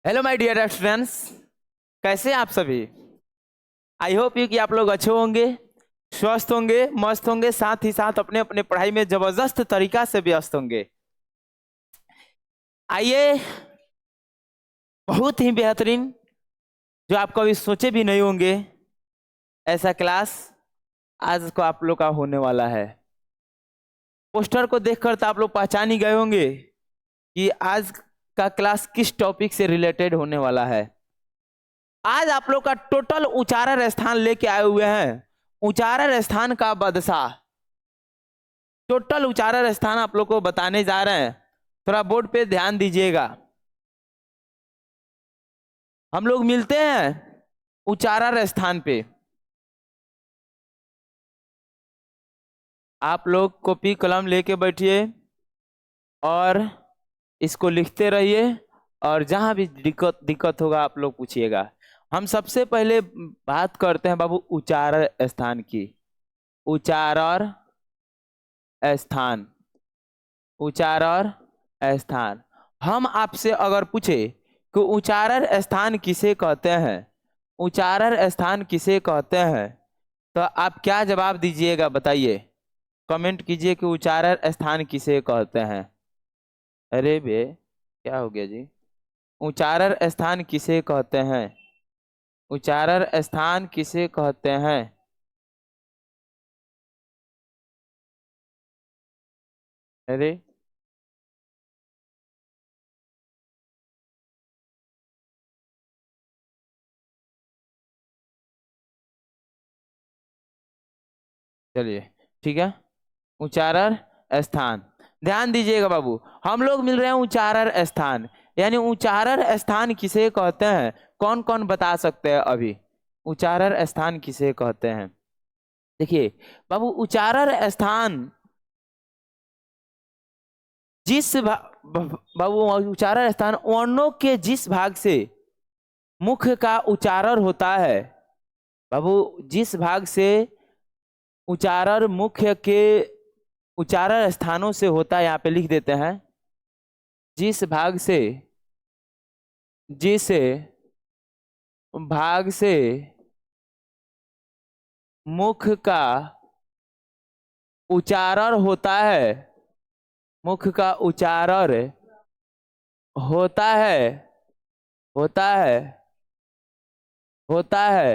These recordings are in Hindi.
हेलो माय डियर स्टूडेंट्स, कैसे हैं आप सभी। आई होप यू कि आप लोग अच्छे होंगे, स्वस्थ होंगे, मस्त होंगे, साथ ही साथ अपने अपने पढ़ाई में जबरदस्त तरीका से व्यस्त होंगे। आइए, बहुत ही बेहतरीन, जो आप कभी सोचे भी नहीं होंगे, ऐसा क्लास आज को आप लोग का होने वाला है। पोस्टर को देखकर तो आप लोग पहचान ही गए होंगे कि आज का क्लास किस टॉपिक से रिलेटेड होने वाला है। आज आप लोग का टोटल उच्चारण स्थान लेके आए हुए हैं, उच्चारण स्थान का बादशाह। टोटल उच्चारण स्थान आप लोग को बताने जा रहे हैं, थोड़ा बोर्ड पे ध्यान दीजिएगा। हम लोग मिलते हैं उच्चारण स्थान पे। आप लोग कॉपी कलम लेके बैठिए और इसको लिखते रहिए, और जहां भी दिक्कत दिक्कत होगा आप लोग पूछिएगा। हम सबसे पहले बात करते हैं बाबू उच्चारण स्थान की। उच्चारण स्थान, उच्चारण स्थान। हम आपसे अगर पूछे कि उच्चारण स्थान किसे कहते हैं, उच्चारण स्थान किसे कहते हैं, तो आप क्या जवाब दीजिएगा बताइए। कमेंट कीजिए कि उच्चारण स्थान किसे कहते हैं। अरे बे, क्या हो गया जी। उच्चारण स्थान किसे कहते हैं, उच्चारण स्थान किसे कहते हैं। अरे चलिए, ठीक है। उच्चारण स्थान, ध्यान दीजिएगा बाबू। हम लोग मिल रहे हैं उच्चारण स्थान, यानी उच्चारण स्थान किसे कहते हैं। कौन कौन बता सकते हैं अभी उच्चारण स्थान किसे कहते हैं। देखिए बाबू, उच्चारण स्थान बाबू उच्चारण स्थान वर्णों के जिस भाग से मुख का उच्चारण होता है, बाबू जिस भाग से उच्चारण मुख्य के उच्चारण स्थानों से होता है, यहाँ पे लिख देते हैं। जिस भाग से, जिस भाग से मुख का उच्चारण होता है, मुख का उच्चारण होता है, होता है, होता है,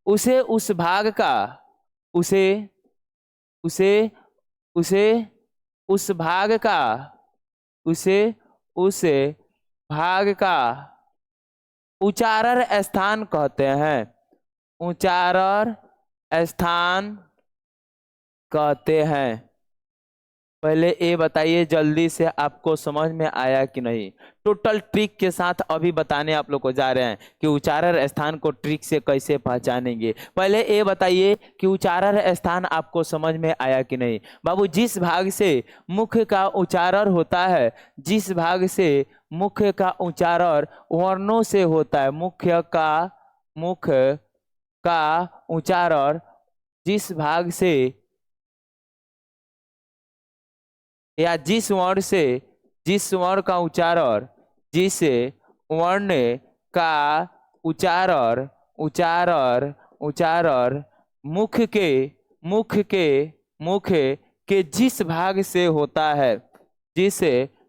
उसे उस भाग का, उसे उसे उसे उस भाग का, उसे उस भाग का उच्चारण स्थान कहते हैं। उच्चारण स्थान कहते हैं। पहले ये बताइए जल्दी से, आपको समझ में आया कि नहीं। टोटल ट्रिक के साथ अभी बताने आप लोग को जा रहे हैं कि उच्चारण स्थान को ट्रिक से कैसे पहचानेंगे। पहले ये बताइए कि उच्चारण स्थान आपको समझ में आया कि नहीं। बाबू जिस भाग से मुख का उच्चारण होता है, जिस भाग से मुख का उच्चारण वर्णों से होता है, मुख्य का, मुख का उच्चारण जिस भाग से या जिस वर्ण से, जिस वर्ण का उच्चारण, जिस वर्ण का उच्चारण, उच्चारण उच्चारण मुख के, मुख के, मुख के जिस भाग से होता है, जिस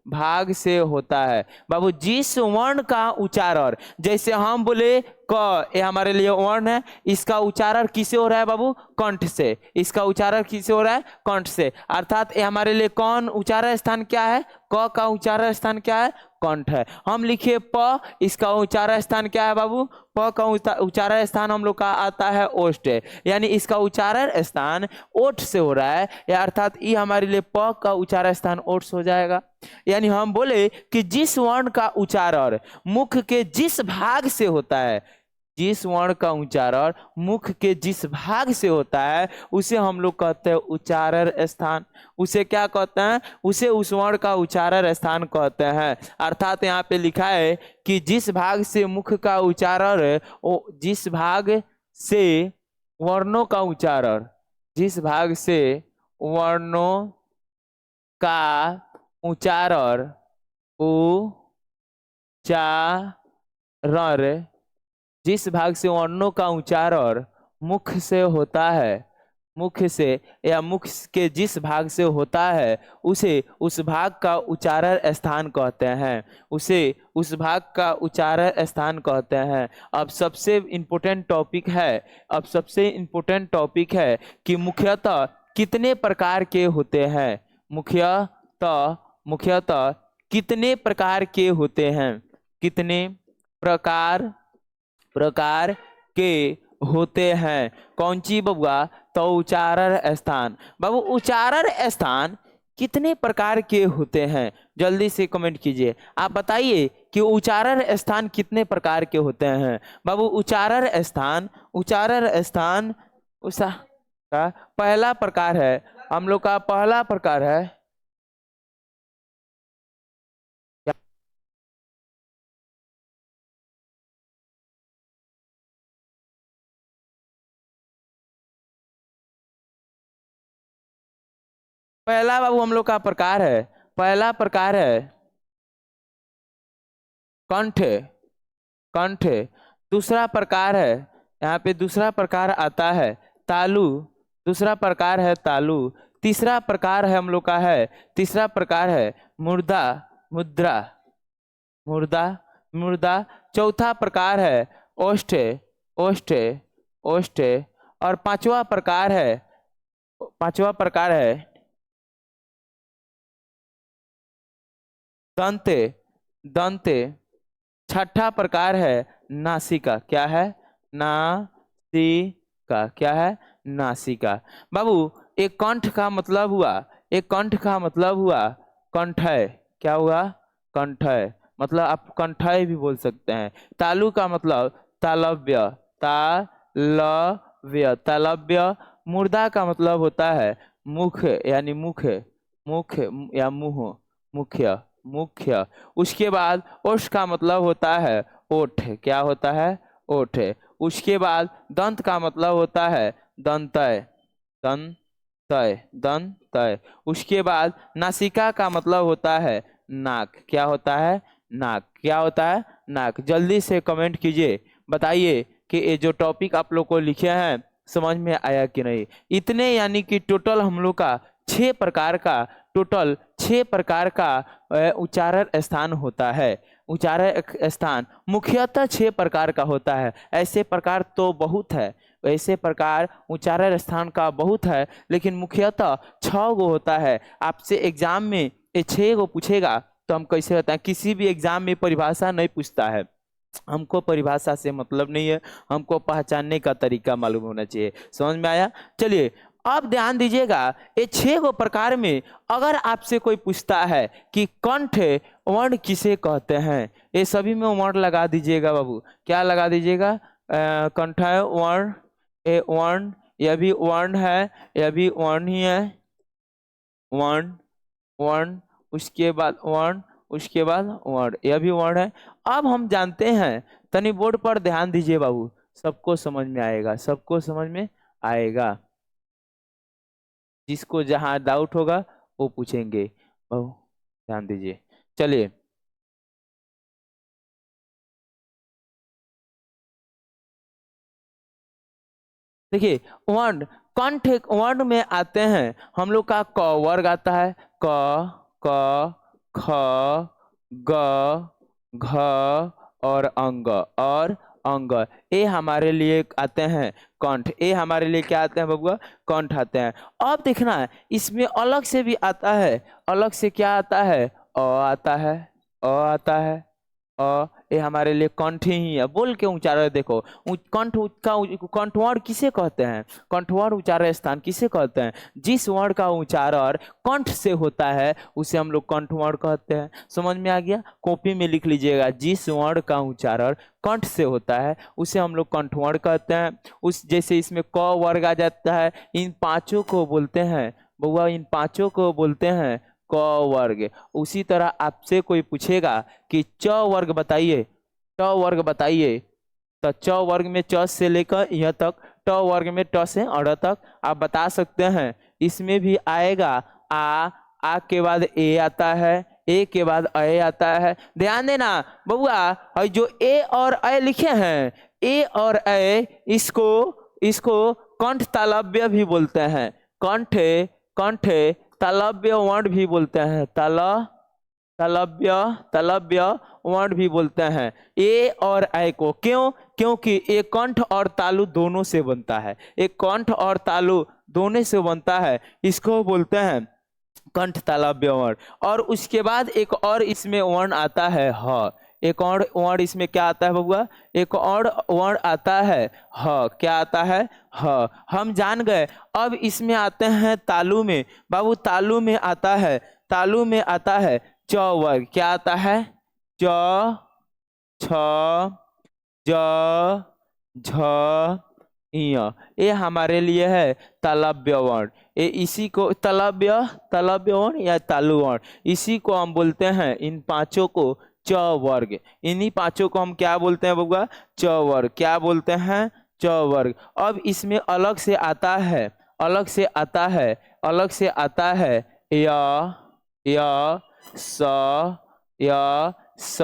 भाग से होता है। बाबू जिस वर्ण का उच्चारण, जैसे हम बोले क, ये हमारे लिए वर्ण है, इसका उच्चारण किसे हो रहा है बाबू, कंठ से। इसका उच्चारण किसे हो रहा है, कंठ से। अर्थात ये हमारे लिए कौन उच्चारण स्थान क्या है, क का उच्चारण स्थान क्या है, कंठ है। हम लिखिए प, इसका उच्चारण स्थान क्या है बाबू, प का उच्चारण स्थान हम लोग का आता है ओष्ठ, यानी इसका उच्चारण स्थान ओठ से हो रहा है, या अर्थात ये हमारे लिए प का उच्चारण स्थान ओठ से हो जाएगा। यानी हम बोले कि जिस वर्ण का उच्चारण मुख के जिस भाग से होता है, जिस वर्ण का उच्चारण मुख के जिस भाग से होता है, उसे हम लोग कहते हैं उच्चारण स्थान। उसे क्या कहते हैं, उसे उस वर्ण का उच्चारण स्थान कहते हैं। अर्थात यहाँ पे लिखा है कि जिस भाग से मुख का उच्चारण, जिस भाग से वर्णों का उच्चारण, जिस भाग से वर्णों का उच्चारण, उच्चारण रर, जिस भाग से वर्णों का उच्चारण मुख से होता है, मुख से या मुख के जिस भाग से होता है उसे उस भाग का उच्चारण स्थान कहते हैं, उसे उस भाग का उच्चारण स्थान कहते हैं। अब सबसे इम्पोर्टेंट टॉपिक है, अब सबसे इम्पोर्टेंट टॉपिक है कि मुख्यतः कितने प्रकार के होते हैं, मुख्यतः कितने प्रकार के होते हैं, कितने प्रकार प्रकार के होते हैं। कौन सी बबुआ? तो उच्चारण स्थान। बाबू उच्चारण स्थान कितने प्रकार के होते हैं? जल्दी से कमेंट कीजिए, आप बताइए कि उच्चारण स्थान कितने प्रकार के होते हैं। बाबू उच्चारण स्थान, उच्चारण स्थान उसा का पहला प्रकार है, हम लोग का पहला प्रकार है पहला बाबू हम लोग का प्रकार है, पहला प्रकार है कंठ, कंठ। दूसरा प्रकार है, यहाँ पे दूसरा प्रकार आता है तालु, दूसरा प्रकार है तालु। तीसरा प्रकार है हम लोग का है, तीसरा प्रकार है मुर्दा, मुद्रा, मुर्दा, मुर्दा। चौथा प्रकार है ओष्ठ, ओष्ठ, ओष्ठ। और पांचवा प्रकार है, पांचवा प्रकार है दंते, दंते। छठा प्रकार है नासिका, क्या है? नासिका, क्या है? नासिका। बाबू एक कंठ का मतलब हुआ, एक कंठ का मतलब हुआ कंठय, क्या हुआ? कंठय, मतलब आप कंठय भी बोल सकते हैं। तालु का मतलब तालव्य, तालव्य, तालव्य। मुर्दा का मतलब होता है मुख, यानी मुख, मुख या मुंह, मुख्य, मुख्य। उसके बाद ओष्ठ का मतलब होता है ओठ, क्या होता है? ओठ। उसके बाद दंत का मतलब होता है दंतय, दंतय, दंतय। उसके बाद नासिका का मतलब होता है नाक, क्या होता है? नाक, क्या होता है? नाक। जल्दी से कमेंट कीजिए, बताइए कि ये जो टॉपिक आप लोग को लिखे हैं समझ में आया कि नहीं। इतने यानी कि टोटल हम लोग का 6 प्रकार का, टोटल 6 प्रकार का उच्चारण स्थान होता है। उच्चारण स्थान मुख्यतः 6 प्रकार का होता है, ऐसे प्रकार तो बहुत है, ऐसे प्रकार उच्चारण स्थान का बहुत है, लेकिन मुख्यतः 6 गो होता है। आपसे एग्जाम में ये 6 गो पूछेगा तो हम कैसे बताएं? किसी भी एग्जाम में परिभाषा नहीं पूछता है, हमको परिभाषा से मतलब नहीं है, हमको पहचानने का तरीका मालूम होना चाहिए। समझ में आया? चलिए अब ध्यान दीजिएगा, ये 6 गो प्रकार में अगर आपसे कोई पूछता है कि कंठ वर्ण किसे कहते हैं, ये सभी में वर्ण लगा दीजिएगा बाबू। क्या लगा दीजिएगा? कंठ वर्ण, ये वर्ण, यह भी वर्ण है, यह भी वर्ण ही है, वर्ण, वर्ण। उसके बाद वर्ण, उसके बाद वर्ण, यह भी वर्ण है। अब हम जानते हैं, तनी बोर्ड पर ध्यान दीजिए बाबू, सबको समझ में आएगा, सबको समझ में आएगा। जिसको जहां डाउट होगा वो पूछेंगे बाबू, ध्यान दीजिए। चलिए देखिए, वर्ण, कंठ एक वर्ण में आते हैं। हम लोग का क वर्ग आता है, क, ख, ग, घ और अंग, और अंग। ये हमारे लिए आते हैं कंठ, ये हमारे लिए क्या आते हैं बबुआ? कंठ आते हैं। अब देखना है इसमें अलग से भी आता है, अलग से क्या आता है? आता है, आता है, ये हमारे लिए कंठ ही है। बोल के उच्चारण देखो, कंठ का कंठवर्ण किसे कहते हैं? कंठवर्ण उच्चारण स्थान किसे कहते हैं? जिस वर्ण का उच्चारण कंठ से होता है उसे हम लोग कंठवर्ण कहते हैं। समझ में आ गया? कॉपी में लिख लीजिएगा, जिस वर्ण का उच्चारण कंठ से होता है उसे हम लोग कंठवर्ण कहते हैं। उस जैसे इसमें क वर्ग आ जाता है, इन पांचों को बोलते हैं बउआ, इन पांचों को बोलते हैं क वर्ग। उसी तरह आपसे कोई पूछेगा कि च वर्ग बताइए, ट वर्ग बताइए, तो च वर्ग में च से लेकर यह तक, ट वर्ग में ट से अड़ तक आप बता सकते हैं। इसमें भी आएगा आ के बाद ए आता है, ए के बाद अ आता है। ध्यान देना बबुआ, और जो ए और अ लिखे हैं, ए और अ, इसको इसको कंठ तालव्य भी बोलते हैं। कंठ कंठ तालव्य वर्ण भी बोलते हैं। तालव्य तालव्य वर्ण भी बोलते हैं ए और ऐ को। क्यों? क्योंकि एक कंठ और तालु दोनों से बनता है। एक कंठ और तालु दोनों से बनता है, इसको बोलते हैं कंठ तालव्य वर्ण। और उसके बाद एक और इसमें वर्ण आता है ह। एक और वर्ण इसमें क्या आता है बबुआ? एक और वर्ण आता है ह। क्या आता है? ह। हम जान गए। अब इसमें आते हैं तालु में। बाबू तालु में आता है, तालु में आता है च वर्ग। क्या आता है? च, छ, ज, झ, इय। ये हमारे लिए है तालव्य वर्ण। ये इसी को तालव्य वर्ण या तालु वर्ण, इसी को हम बोलते हैं, इन पांचों को च वर्ग। इन्हीं पांचों को हम क्या बोलते हैं बबुआ? च वर्ग। क्या बोलते हैं? च वर्ग। अब इसमें अलग से आता है, अलग से आता है, अलग से आता है य स, य स।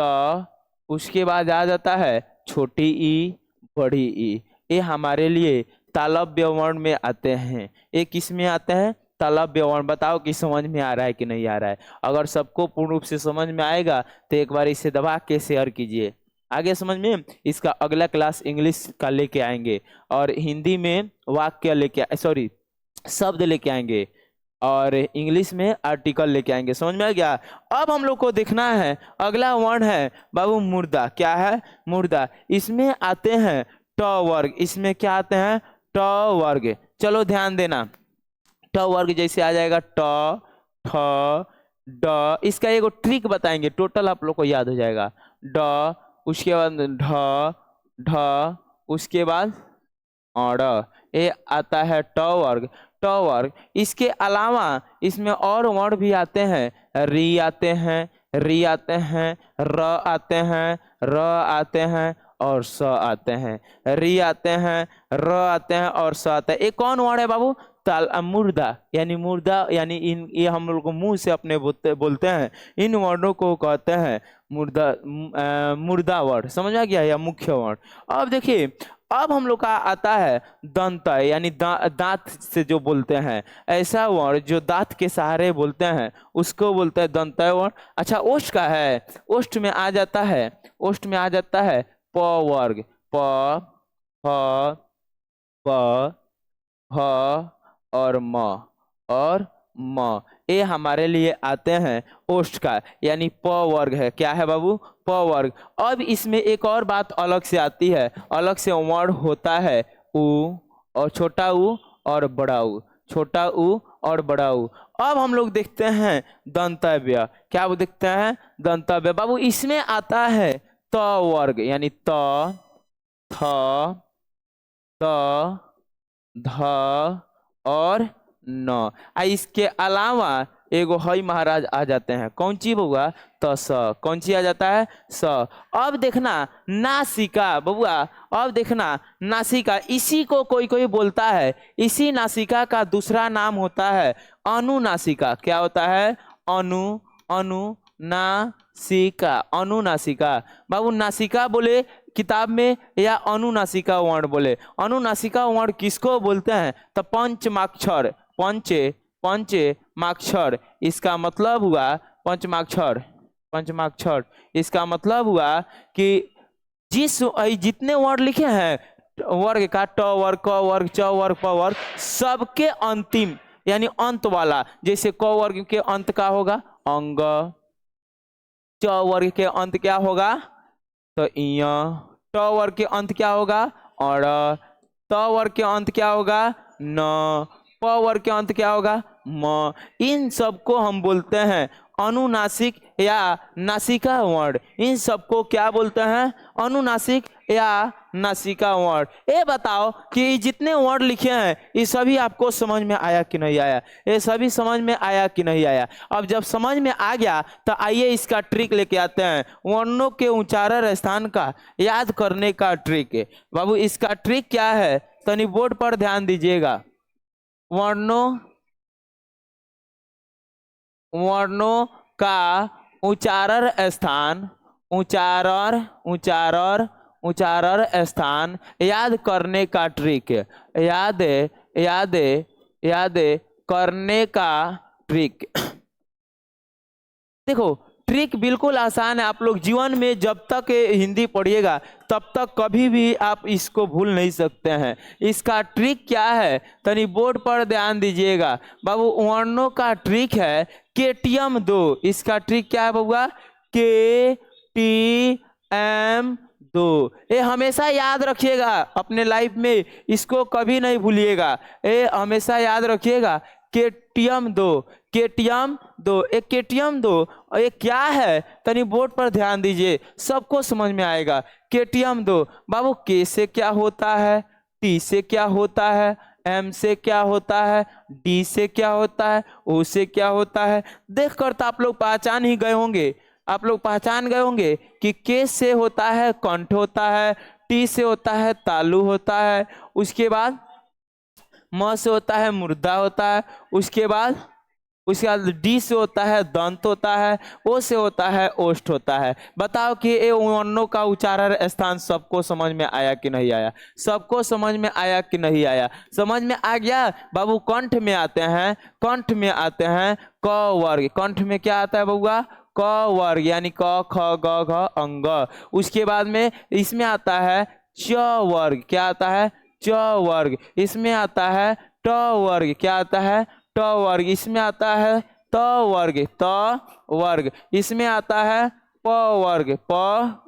उसके बाद आ जाता है छोटी ई, बड़ी ई। ये हमारे लिए तालव्य वर्ण में आते हैं। ये किस में आते हैं? तालव्य वर्ण। बताओ कि समझ में आ रहा है कि नहीं आ रहा है? अगर सबको पूर्ण रूप से समझ में आएगा तो एक बार इसे दबा के शेयर कीजिए। आगे समझ में? इसका अगला क्लास इंग्लिश का लेके आएंगे, और हिंदी में वाक्य लेके, सॉरी, शब्द लेके आएंगे, और इंग्लिश में आर्टिकल लेके आएंगे। समझ में आ गया? अब हम लोग को देखना है अगला वर्ण है बाबू मुर्दा। क्या है? मुर्दा। इसमें आते हैं ट वर्ग। इसमें क्या आते हैं? ट वर्ग। चलो ध्यान देना, ट वर्ग जैसे आ जाएगा ट, ठ, ड। इसका एगो ट्रिक बताएंगे, टोटल आप लोग को याद हो जाएगा। ड, उसके बाद ढ, ढ, उसके बाद और ये आता है ट वर्ग। ट वर्ग। इसके अलावा इसमें और वर्ण भी आते हैं। री आते हैं, री आते हैं, र आते हैं, र आते हैं, और स आते हैं। री आते हैं, र आते हैं, और स आते हैं। एक कौन वर्ण है बाबू? मुर्दा। यानी मुर्दा, यानी इन, ये हम लोग को मुंह से अपने बोलते हैं। इन वर्णों को कहते हैं मुर्दा वर्ण। समझ में आ गया? या मुख्य वर्ण। अब देखिए, अब हम लोग का आता है दंत, यानी दांत से जो बोलते हैं, ऐसा वर्ण जो दांत के सहारे बोलते हैं, उसको बोलते हैं दंत वर्ण। अच्छा, ओष्ठ का है। ओष्ठ में आ जाता है, ओष्ठ में आ जाता है प वर्ग। प, फ, प, ह, और म, और म। ये हमारे लिए आते हैं ओष्ठ का, यानी प वर्ग है। क्या है बाबू? प वर्ग। अब इसमें एक और बात अलग से आती है, अलग से वर्ण होता है उ, और छोटा उ और बड़ा उ, छोटा उ और बड़ा उ। अब हम लोग देखते हैं दंतव्य। क्या वो देखते हैं? दंतव्य। बाबू इसमें आता है त वर्ग, यानी त, थ, त, ध, और न। इसके अलावा एगो हई महाराज आ जाते हैं। कौन ची बबुआ? तो स। कौन ची आ जाता है? स। अब देखना नासिका बबुआ, अब देखना नासिका। इसी को कोई कोई बोलता है, इसी नासिका का दूसरा नाम होता है अनुनासिका। क्या होता है? अनुनासिका। अनुनासिका। बाबू नासिका बोले किताब में, या अनुनासिका वर्ण बोले? अनुनासिका वर्ण किसको बोलते हैं? तो पंचमाक्षर, पंचमाक्षर। इसका मतलब हुआ पंचमाक्षर, पंचमाक्षर। इसका मतलब हुआ कि जितने वर्ण लिखे हैं वर्ग का, ट वर्ग, क वर्ग, च वर्ग, प वर्ग, सबके अंतिम, यानी अंत वाला। जैसे क वर्ग के अंत का होगा अंग, च वर्ग के अंत क्या होगा? तो इय। ट वर्ग के अंत क्या होगा? और। त वर्ग के अंत क्या होगा? न। प वर्ग के अंत क्या होगा? म। इन सबको हम बोलते हैं अनुनासिक या नासिका वर्ण। इन सबको क्या बोलते हैं? अनुनासिक या नासिका वर्ण। ये बताओ कि जितने वर्ण लिखे हैं ये सभी आपको समझ में आया कि नहीं आया? ये सभी समझ में आया कि नहीं आया? अब जब समझ में आ गया तो आइए इसका ट्रिक लेके आते हैं, वर्णों के उच्चारण स्थान का याद करने का ट्रिक है। बाबू इसका ट्रिक क्या है? तनी बोर्ड पर ध्यान दीजिएगा। वर्णों वर्णों का उच्चारण स्थान, उच्चारण उच्चारण उच्चारण स्थान याद करने का ट्रिक, याद याद याद करने का ट्रिक। देखो ट्रिक बिल्कुल आसान है, आप लोग जीवन में जब तक हिंदी पढ़िएगा तब तक कभी भी आप इसको भूल नहीं सकते हैं। इसका ट्रिक क्या है, तनी बोर्ड पर ध्यान दीजिएगा बाबू। वर्णों का ट्रिक है केटीएम 2। इसका ट्रिक क्या है बबुआ, KTM 2। ये हमेशा याद रखिएगा अपने लाइफ में, इसको कभी नहीं भूलिएगा, ये हमेशा याद रखिएगा। KTM 2, KTM 2, एक KTM 2 और ये क्या है, तनी बोर्ड पर ध्यान दीजिए, सबको समझ में आएगा। KTM 2 बाबू, K से क्या होता है, T से क्या होता है, M से क्या होता है, D से क्या होता है, O से क्या होता है। देख कर तो आप लोग पहचान ही गए होंगे, आप लोग पहचान गए होंगे कि K से होता है कंठ होता है, T से होता है तालु होता है, उसके बाद म से होता है मुर्दा होता है, उसके बाद D से होता है दंत होता है, O से होता है ओष्ठ होता है। बताओ कि ये वर्णों का उच्चारण स्थान सबको समझ में आया कि नहीं आया, सबको समझ में आया कि नहीं आया, समझ में आ गया बाबू। कंठ में आते हैं, कंठ में आते हैं क वर्ग, कंठ में क्या आता है बबुआ, क वर्ग यानी क ख ग घ अंग। उसके बाद में इसमें आता है च वर्ग, क्या आता है, च वर्ग। इसमें आता है ट वर्ग, क्या आता है, ट वर्ग। इसमें आता है त वर्ग, त वर्ग। इसमें आता है प वर्ग, प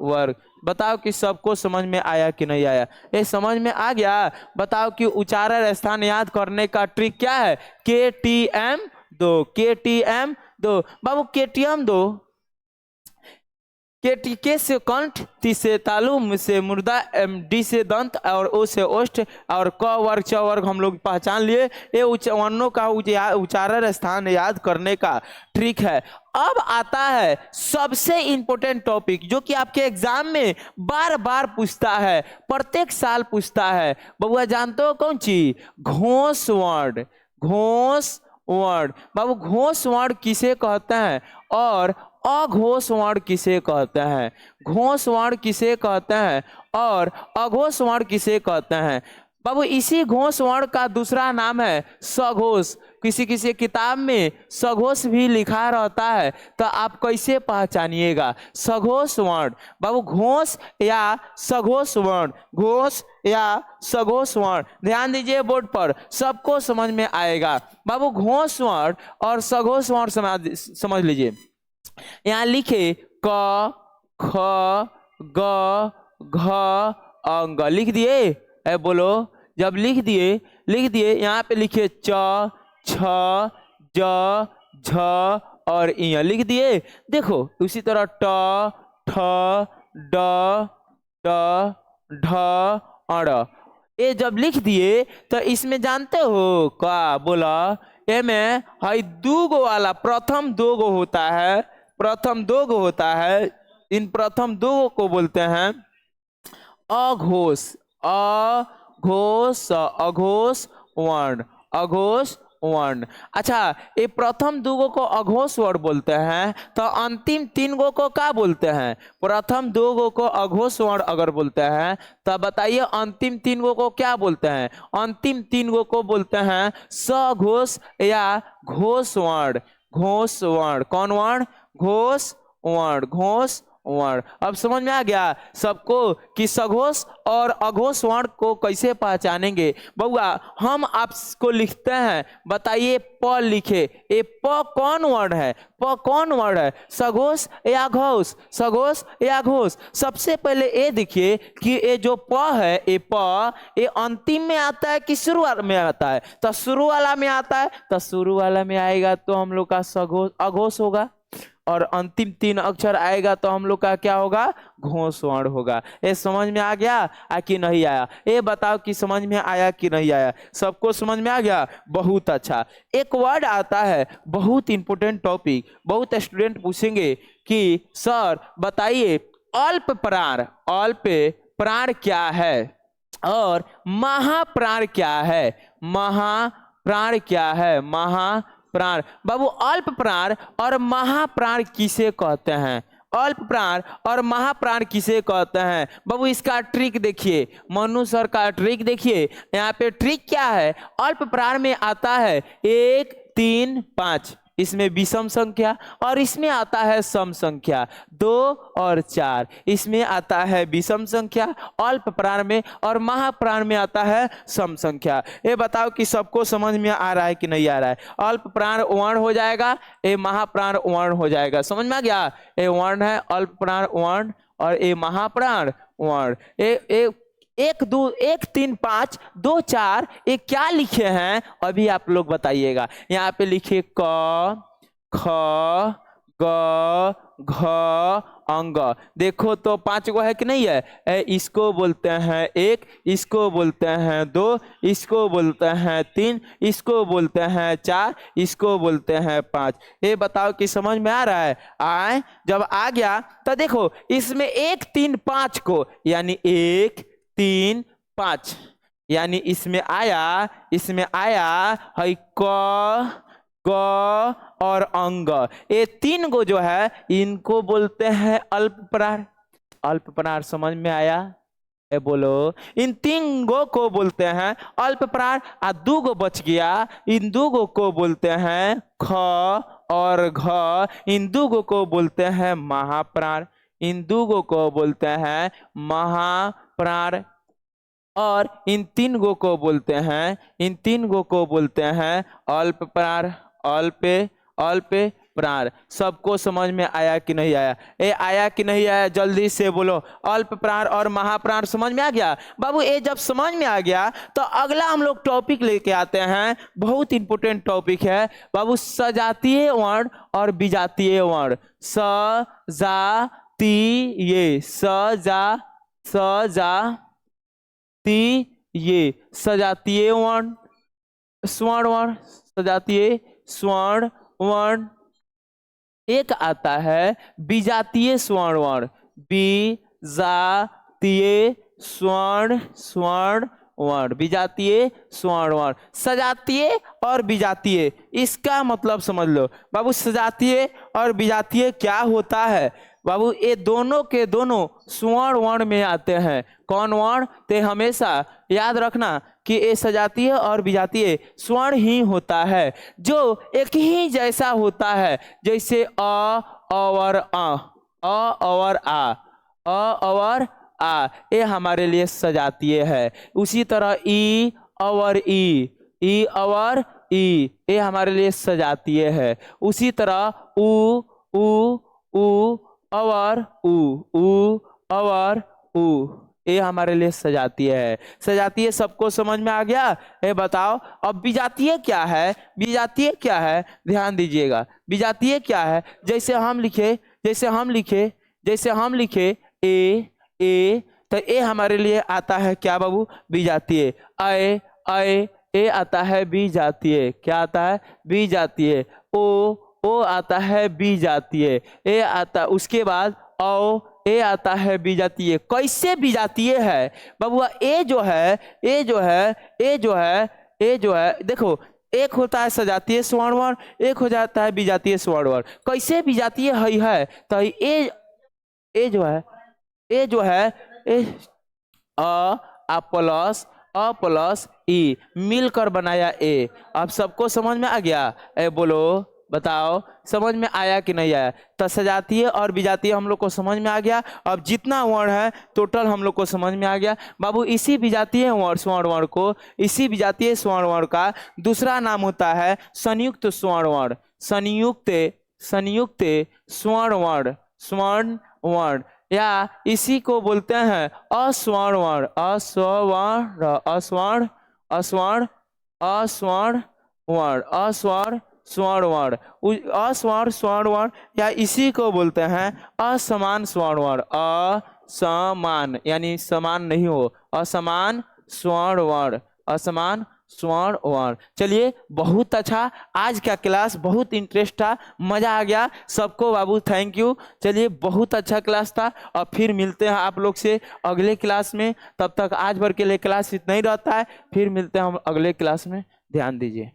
वर्ग। बताओ कि सबको समझ में आया कि नहीं आया, ये समझ में आ गया। बताओ कि उच्चारण स्थान याद करने का ट्रिक क्या है, KTM 2, KTM 2 बाबू। KTM 2, K से कंठ, T से तालु, M से मुर्दा, D से दंत और O से ओष्ठ और क वर्ग च वर्ग हम लोग पहचान लिए। ये वर्णों का उच्चारण स्थान याद करने का ट्रिक है। अब आता है सबसे इंपॉर्टेंट टॉपिक जो कि आपके एग्जाम में बार बार पूछता है, प्रत्येक साल पूछता है बबुआ, जानते हो कौन चीज, घोष वर्ण। घोष वर्ण बाबू, घोष वर्ण किसे कहते हैं और अघोष वर्ण किसे कहते हैं, घोष वर्ण किसे कहते हैं और अघोष वर्ण किसे कहते हैं बाबू। इसी घोष वर्ण का दूसरा नाम है सघोष। किसी किसी किताब में सघोष भी लिखा रहता है, तो आप कैसे पहचानिएगा सघोष वर्ण बाबू, घोष या सघोष वर्ण, घोष या सघोष वर्ण। ध्यान दीजिए बोर्ड पर, सबको समझ में आएगा बाबू। घोष वर्ण और सघोष वर्ण समझ लीजिए। यहाँ लिखे क ख ग घ अंग, लिख दिए, बोलो जब लिख दिए यहाँ पे लिखे च छ ज झ और इ लिख दिए। देखो उसी तरह ट ठ ड ड ढ अड़, ये जब लिख दिए तो इसमें जानते हो क्या बोला, ये में हाई दो गो वाला प्रथम दो गो होता है, प्रथम दो गो होता है, इन प्रथम दो गो को बोलते हैं अघोष। अघोष, अघोष वर्ण, अघोष वर्ण। अच्छा, ये प्रथम दो गो को अघोष वर्ण बोलते हैं, तो अंतिम तीन गो को क्या बोलते हैं, प्रथम दो गो को अघोष वर्ण अगर बोलते हैं तो बताइए अंतिम तीन गो को क्या बोलते हैं, अंतिम तीन गो को बोलते हैं सघोष या घोष वर्ण। घोष वर्ण, कौन वर्ण, घोष वर्ण, घोष वर्ण। अब समझ में आ गया सबको कि सघोष और अघोष वर्ण को कैसे पहचानेंगे बउआ। हम आपको लिखते हैं, बताइए प लिखे, ये प कौन वर्ण है, प कौन वर्ण है, सघोष या घोष, सघोष या घोष। सबसे पहले ये देखिए कि ये जो प है, ये प ये अंतिम में आता है कि शुरू में आता है, तो शुरू वाला में आता है, तो शुरू वाला में आएगा तो हम लोग का सघोष अघोष होगा, और अंतिम तीन अक्षर आएगा तो हम लोग का क्या होगा, घोष वर्ण होगा। ये समझ में आ गया कि नहीं आया, ये बताओ कि समझ में आया कि नहीं आया, सबको समझ में आ गया, बहुत अच्छा। एक वर्ड आता है, बहुत इंपॉर्टेंट टॉपिक, बहुत स्टूडेंट पूछेंगे कि सर बताइए अल्प प्राण, अल्प प्राण क्या है और महाप्राण क्या है, महाप्राण क्या है, महा प्राण। बाबू अल्प प्राण और महाप्राण किसे कहते हैं? अल्प प्राण और महाप्राण किसे कहते हैं? बाबू इसका ट्रिक देखिए, मनु सर का ट्रिक देखिए। यहाँ पे ट्रिक क्या है? अल्प प्राण में आता है 1 3 5, इसमें विषम संख्या, और इसमें आता है सम संख्या 2 और 4, इसमें आता है विषम संख्या अल्प प्राण में, और महाप्राण में आता है सम संख्या। ये बताओ कि सबको समझ में आ रहा है कि नहीं आ रहा है? अल्प प्राण वर्ण हो जाएगा, ये महाप्राण वर्ण हो जाएगा। समझ में आ गया? ये वर्ण है अल्प प्राण वर्ण और ये महाप्राण वर्ण। ये 1 2 1 3 5 2 4 ये क्या लिखे हैं अभी आप लोग बताइएगा। यहाँ पे लिखे क ख ग घ अंग। देखो तो 5 गो है कि नहीं है? इसको बोलते हैं 1, इसको बोलते हैं 2, इसको बोलते हैं 3, इसको बोलते हैं 4, इसको बोलते हैं 5। ये बताओ कि समझ में आ रहा है? आए जब आ गया तो देखो इसमें 1 3 5 को यानी 1 3 5 यानी इसमें आया है क ग और अंग। ये 3 गो जो है इनको बोलते हैं अल्प प्राण। अल्प प्राण समझ में आया? बोलो, इन 3 गो को बोलते हैं अल्प प्राण। 2 गो बच गया, इन 2 गो को बोलते हैं ख और घ, इन 2 गो को बोलते हैं महाप्राण, इन 2 गो को बोलते हैं महाप्राण, और इन 3 गो को बोलते हैं अल्प प्राण, अल्प प्राण। सबको समझ में आया कि नहीं आया? ये आया कि नहीं आया जल्दी से बोलो। अल्प प्राण और महाप्राण समझ में आ गया? बाबू ये जब समझ में आ गया तो अगला हम लोग टॉपिक लेके आते हैं, बहुत इंपोर्टेंट टॉपिक है बाबू, सजातीय वर्ण और विजातीय वर्ण। सजातीय वर्ण, स्वर्ण वर्ण, सजातीय स्वर्ण वर्ण। एक आता है विजातीय स्वर्ण वर्ण, विजातीय स्वर्ण वर्ण, विजातीय स्वर्ण वर्ण। सजातीय और विजातीय, इसका मतलब समझ लो बाबू। सजातीय और विजातीय क्या होता है बाबू? ये दोनों के दोनों स्वर्ण वर्ण में आते हैं। कौन वर्ण? ते हमेशा याद रखना कि ये सजातीय और विजातीय स्वर्ण ही होता है, जो एक ही जैसा होता है, जैसे अ और आ, अ और आ, अ और आ, ये हमारे लिए सजातीय है। उसी तरह ई और ई, ई और ई, ये हमारे लिए सजातीय है। उसी तरह उ और उ और उ, ये हमारे लिए सजातीय है। सजातीय सबको समझ में आ गया? ये बताओ अब विजातीय क्या है? विजातीय क्या है ध्यान दीजिएगा। विजातीय क्या है? जैसे हम लिखे ए, तो ए हमारे लिए आता है क्या बाबू? विजातीय। ए आता है विजातीय। क्या आता है? विजातीय। ओ आता है विजातीय। ए आता, उसके बाद औ, ए आता है विजातीय। कैसे विजातीय है बाबुआ? ए जो है देखो, एक होता है सजातीय स्वर्ण वर्ण, एक हो जाता है विजातीय स्वर्ण वर्ण। कैसे विजातीय है तो ए जो है अ प्लस ई मिलकर बनाया ए। अब सबको समझ में आ गया? बोलो, बताओ समझ में आया कि नहीं आया? तो सजातीय और विजातीय हम लोग को समझ में आ गया। अब जितना वर्ण है टोटल हम लोग को समझ में आ गया बाबू। इसी विजातीय स्वर्ण वर्ण को, इसी विजातीय स्वर्ण वर्ण का दूसरा नाम होता है संयुक्त स्वर्ण वर्ण। संयुक्त स्वर्ण वर्ण, या इसी को बोलते हैं अस्वर्ण वर्ण। अस्वर्ण स्वर्ण वर्ण, या इसी को बोलते हैं असमान स्वर्ण वर्ण। असमान यानी समान नहीं हो, असमान स्वर्ण वर्ण। चलिए बहुत अच्छा, आज का क्लास बहुत इंटरेस्ट था, मजा आ गया सबको बाबू, थैंक यू। चलिए बहुत अच्छा क्लास था, और फिर मिलते हैं आप लोग से अगले क्लास में। तब तक आज भर के लिए क्लास इतना ही रहता है, फिर मिलते हैं हम अगले क्लास में। ध्यान दीजिए।